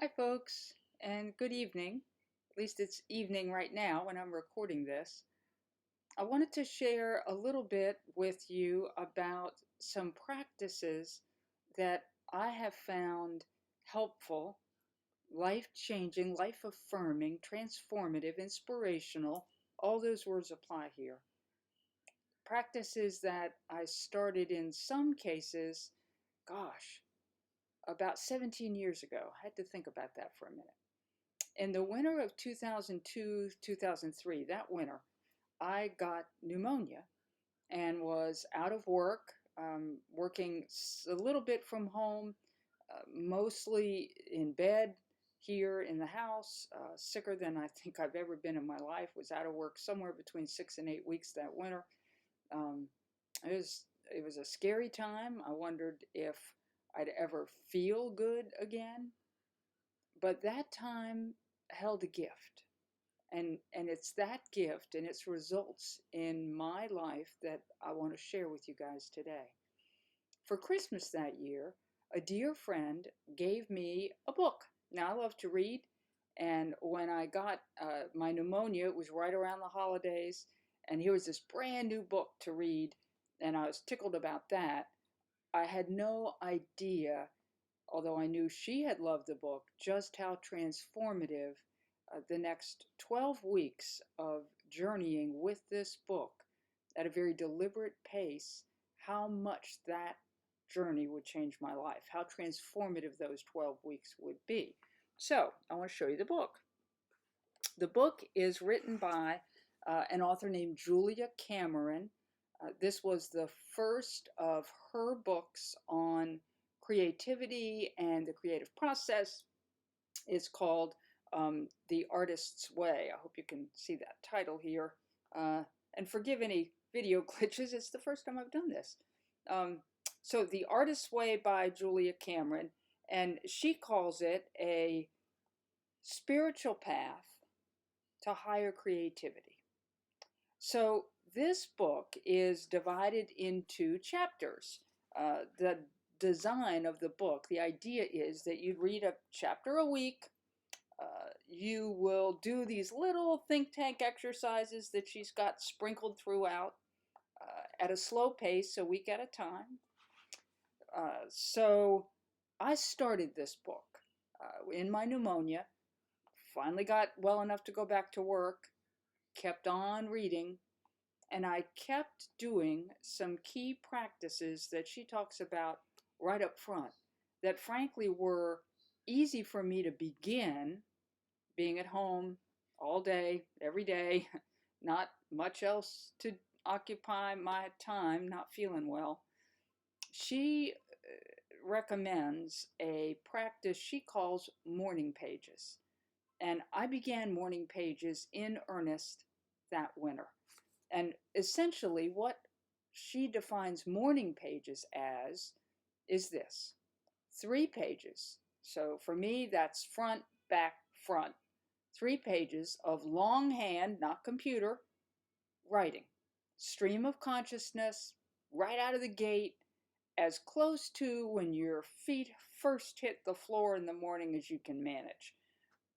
Hi, folks, and good evening. At least it's evening right now when I'm recording this. I wanted to share a little bit with you about some practices that I have found helpful, life changing, life affirming, transformative, inspirational. All those words apply here. Practices that I started in some cases, gosh, about 17 years ago. I had to think about that for a minute. In the winter of 2002, 2003, that winter, I got pneumonia and was out of work, working a little bit from home, mostly in bed here in the house, sicker than I think I've ever been in my life, was out of work somewhere between 6 and 8 weeks that winter. Um, it was a scary time. I wondered if I'd ever feel good again. But that time held a gift. And it's that gift and its results in my life that I want to share with you guys today. For Christmas that year, a dear friend gave me a book. Now, I love to read, and when I got my pneumonia, it was right around the holidays, and here was this brand new book to read, and I was tickled about that. I had no idea, although I knew she had loved the book, just how transformative the next 12 weeks of journeying with this book at a very deliberate pace, how much that journey would change my life, how transformative those 12 weeks would be. So, I want to show you the book. The book is written by an author named Julia Cameron. This was the first of her books on creativity and the creative process. It's called The Artist's Way. I hope you can see that title here. And forgive any video glitches, it's the first time I've done this. So, The Artist's Way by Julia Cameron, and she calls it a spiritual path to higher creativity. So, this book is divided into chapters. The design of the book, the idea is that you read a chapter a week. You will do these little think tank exercises that she's got sprinkled throughout at a slow pace, a week at a time. So I started this book in my pneumonia, finally got well enough to go back to work, kept on reading, and I kept doing some key practices that she talks about right up front that frankly were easy for me to begin, being at home all day, every day, not much else to occupy my time, not feeling well. She recommends a practice she calls morning pages. And I began morning pages in earnest that winter. And essentially, what she defines morning pages as is this: 3 pages. So for me, that's front, back, front. 3 pages of longhand, not computer, writing. Stream of consciousness, right out of the gate, as close to when your feet first hit the floor in the morning as you can manage.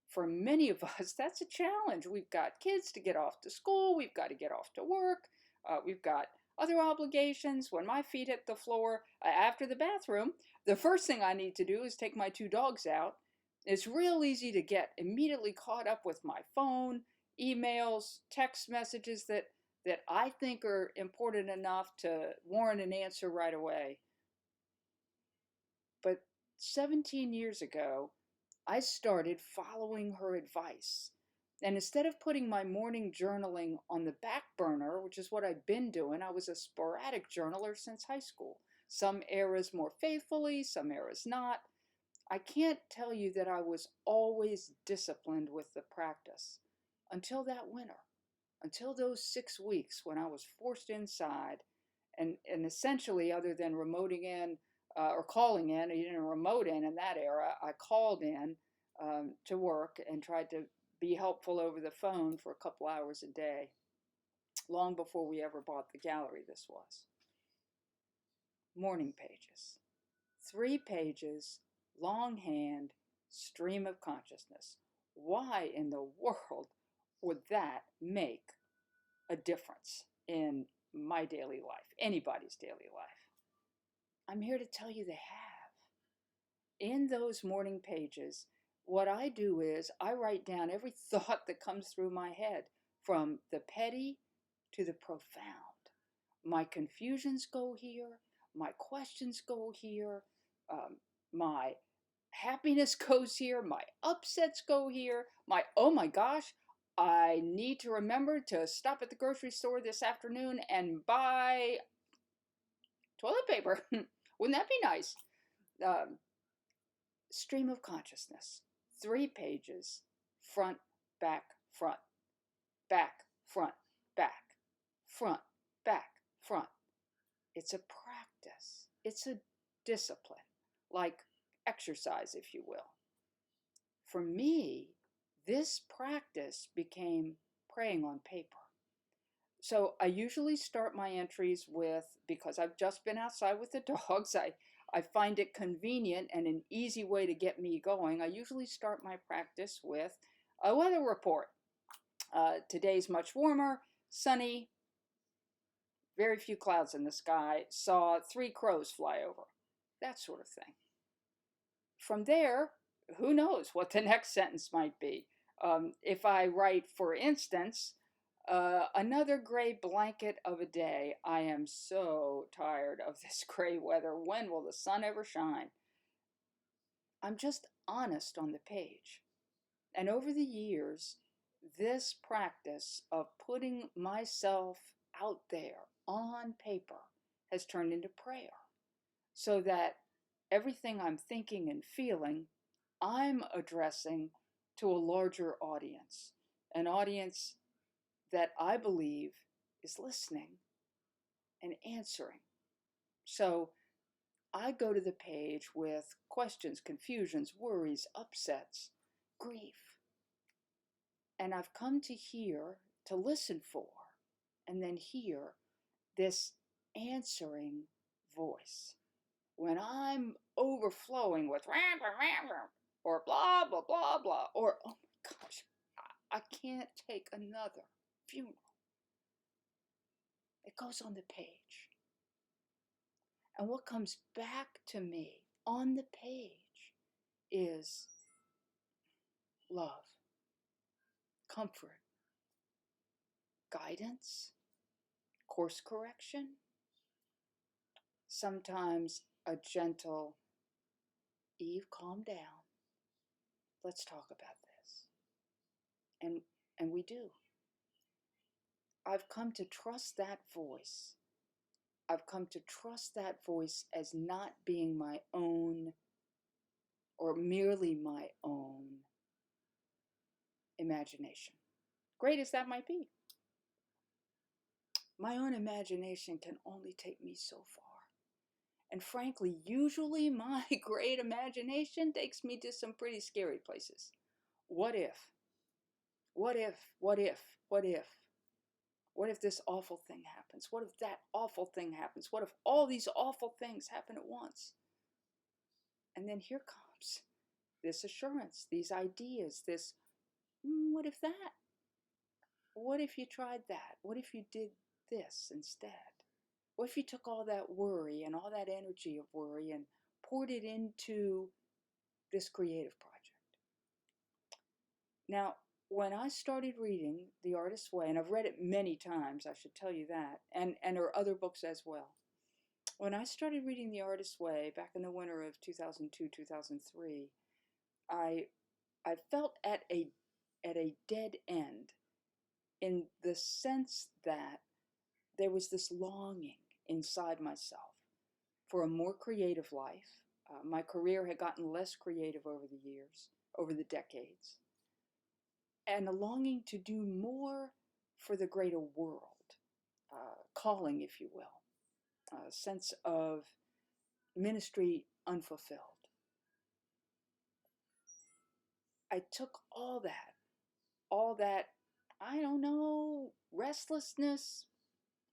For many of us, that's a challenge. We've got kids to get off to school, we've got to get off to work, we've got other obligations. When my feet hit the floor after the bathroom, the first thing I need to do is take my 2 dogs out. It's real easy to get immediately caught up with my phone, emails, text messages that I think are important enough to warrant an answer right away. But 17 years ago, I started following her advice. And instead of putting my morning journaling on the back burner, which is what I'd been doing, I was a sporadic journaler since high school. Some eras more faithfully, some eras not. I can't tell you that I was always disciplined with the practice until that winter, until those 6 weeks when I was forced inside and essentially, other than remoting in or calling in, you didn't remote in that era, I called in to work and tried to be helpful over the phone for a couple hours a day, long before we ever bought the gallery. This was morning pages, 3 pages, longhand, stream of consciousness. Why in the world would that make a difference in my daily life, anybody's daily life? I'm here to tell you they have. In those morning pages, what I do is I write down every thought that comes through my head, from the petty to the profound. My confusions go here, my questions go here, my happiness goes here, my upsets go here, my oh my gosh, I need to remember to stop at the grocery store this afternoon and buy toilet paper. Wouldn't that be nice? Um, Stream of consciousness. 3 pages, front, back, front, back, front, back, front, back, front. It's a practice. It's a discipline, like exercise, if you will. For me, this practice became praying on paper. So I usually start my entries with, because I've just been outside with the dogs, I find it convenient and an easy way to get me going. I usually start my practice with a weather report. Today's much warmer, sunny, very few clouds in the sky, saw 3 crows fly over, that sort of thing. From there, who knows what the next sentence might be. If I write, for instance, another gray blanket of a day. I am so tired of this gray weather. When will the sun ever shine? I'm just honest on the page. And over the years, this practice of putting myself out there on paper has turned into prayer, so that everything I'm thinking and feeling, I'm addressing to a larger audience, an audience that I believe is listening and answering. So I go to the page with questions, confusions, worries, upsets, grief. And I've come to hear, to listen for, and then hear this answering voice. When I'm overflowing with or blah, blah, blah, blah, or oh my gosh, I can't take another funeral. It goes on the page. And what comes back to me on the page is love, comfort, guidance, course correction, sometimes a gentle, Eve, calm down. Let's talk about this. And we do. I've come to trust that voice. I've come to trust that voice as not being my own, or merely my own imagination, great as that might be. My own imagination can only take me so far. And frankly, usually my great imagination takes me to some pretty scary places. What if? What if? What if? What if? What if this awful thing happens? What if that awful thing happens? What if all these awful things happen at once? And then here comes this assurance, these ideas, this, what if that? What if you tried that? What if you did this instead? What if you took all that worry and all that energy of worry and poured it into this creative project? Now, when I started reading The Artist's Way, and I've read it many times, I should tell you that, and there are other books as well. When I started reading The Artist's Way back in the winter of 2002, 2003, I felt at a dead end, in the sense that there was this longing inside myself for a more creative life. My career had gotten less creative over the years, over the decades, and a longing to do more for the greater world, calling, if you will, a sense of ministry unfulfilled. I took all that, I don't know, restlessness,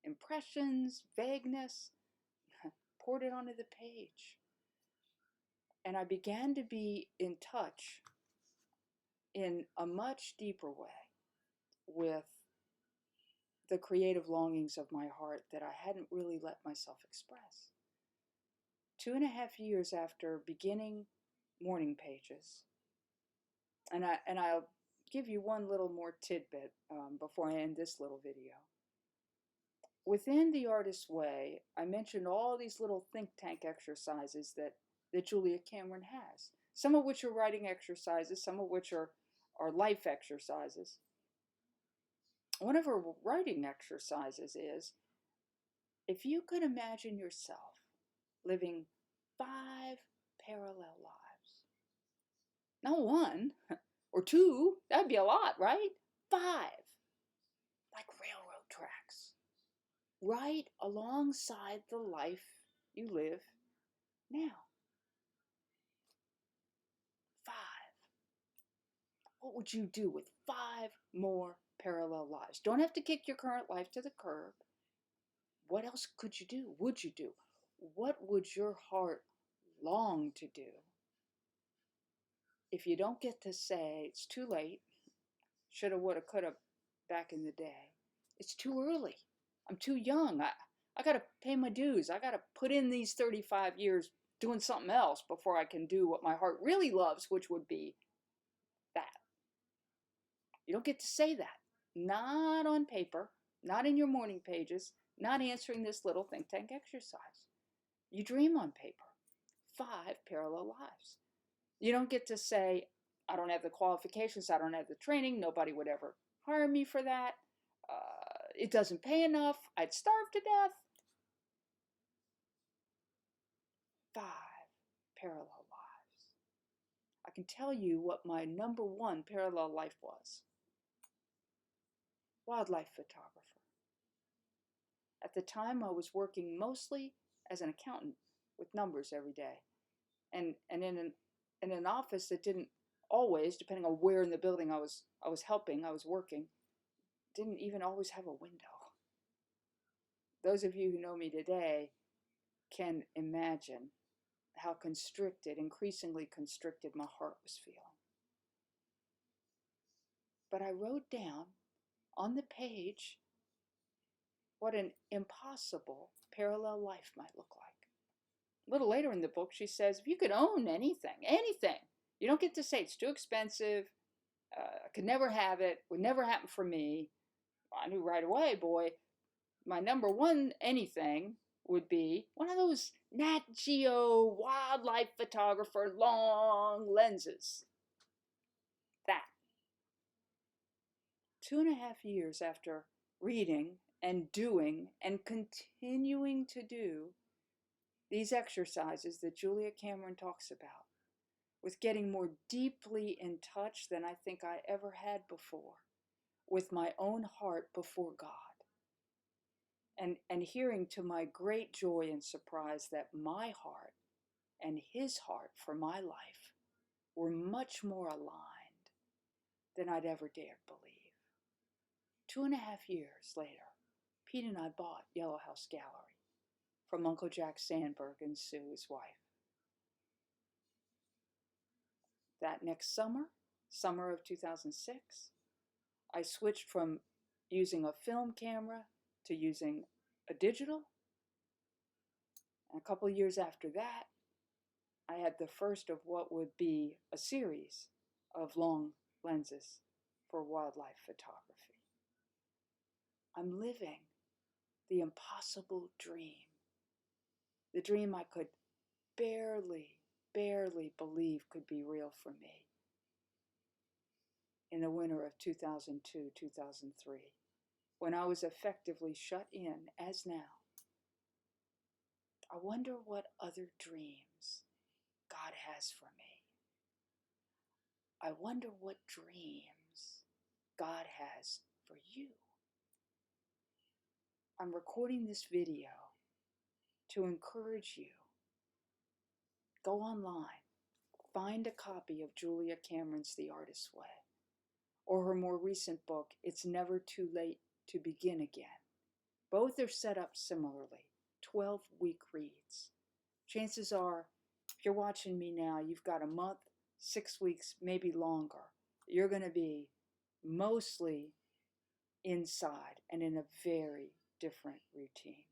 impressions, vagueness, poured it onto the page. And I began to be in touch in a much deeper way with the creative longings of my heart that I hadn't really let myself express. 2.5 years after beginning morning pages, and I'll give you one little more tidbit before I end this little video. Within the Artist's Way, I mentioned all these little think tank exercises that Julia Cameron has, some of which are writing exercises, some of which are life exercises. One of her writing exercises is, if you could imagine yourself living 5 parallel lives, not one or two, that'd be a lot, right? 5, like railroad tracks, right alongside the life you live now. 5. What would you do with 5 more parallel lives? Don't have to kick your current life to the curb. What else could you do? Would you do? What would your heart long to do? If you don't get to say it's too late, shoulda, woulda, coulda back in the day, it's too early. I'm too young. I got to pay my dues. I got to put in these 35 years doing something else before I can do what my heart really loves, which would be that. You don't get to say that. Not on paper, not in your morning pages, not answering this little think tank exercise. You dream on paper. 5 parallel lives. You don't get to say, I don't have the qualifications, I don't have the training, nobody would ever hire me for that. It doesn't pay enough, I'd starve to death. 5 parallel lives. I can tell you what my number 1 parallel life was. Wildlife photographer. At the time, I was working mostly as an accountant with numbers every day, and in an office that didn't always, depending on where in the building I was working, didn't even always have a window. Those of you who know me today can imagine how constricted, increasingly constricted, my heart was feeling. But I wrote down on the page what an impossible parallel life might look like. A little later in the book, she says, if you could own anything, you don't get to say it's too expensive, I could never have it, would never happen for me. I knew right away, boy, my number 1 anything would be one of those Nat Geo wildlife photographer long lenses. That. 2.5 years after reading and doing and continuing to do these exercises that Julia Cameron talks about, with getting more deeply in touch than I think I ever had before, with my own heart before God. And hearing to my great joy and surprise that my heart and his heart for my life were much more aligned than I'd ever dared believe. 2.5 years later, Pete and I bought Yellow House Gallery from Uncle Jack Sandberg and Sue, his wife. That next summer of 2006, I switched from using a film camera to using a digital. And a couple of years after that, I had the first of what would be a series of long lenses for wildlife photography. I'm living the impossible dream, the dream I could barely believe could be real for me in the winter of 2002, 2003, when I was effectively shut in, as now. I wonder what other dreams God has for me. I wonder what dreams God has for you. I'm recording this video to encourage you. Go online, find a copy of Julia Cameron's The Artist's Way, or her more recent book, It's Never Too Late to Begin Again. Both are set up similarly, 12-week reads. Chances are If you're watching me now, you've got a month, 6 weeks, maybe longer. You're going to be mostly inside and in a very different routine.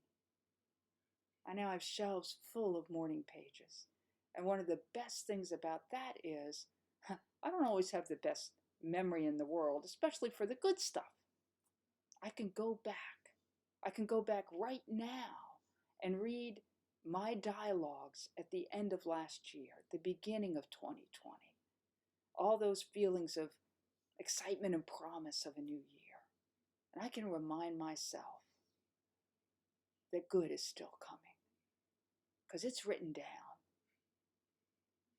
I now have shelves full of morning pages. And one of the best things about that is I don't always have the best memory in the world, especially for the good stuff. I can go back. I can go back right now and read my dialogues at the end of last year, the beginning of 2020. All those feelings of excitement and promise of a new year. And I can remind myself that good is still coming because it's written down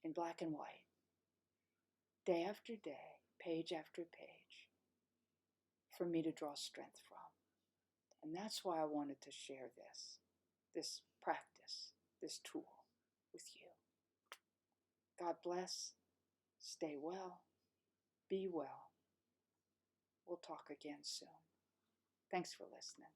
in black and white, day after day, page after page, for me to draw strength from. And that's why I wanted to share this practice, this tool with you. God bless. Stay well. Be well. We'll talk again soon. Thanks for listening.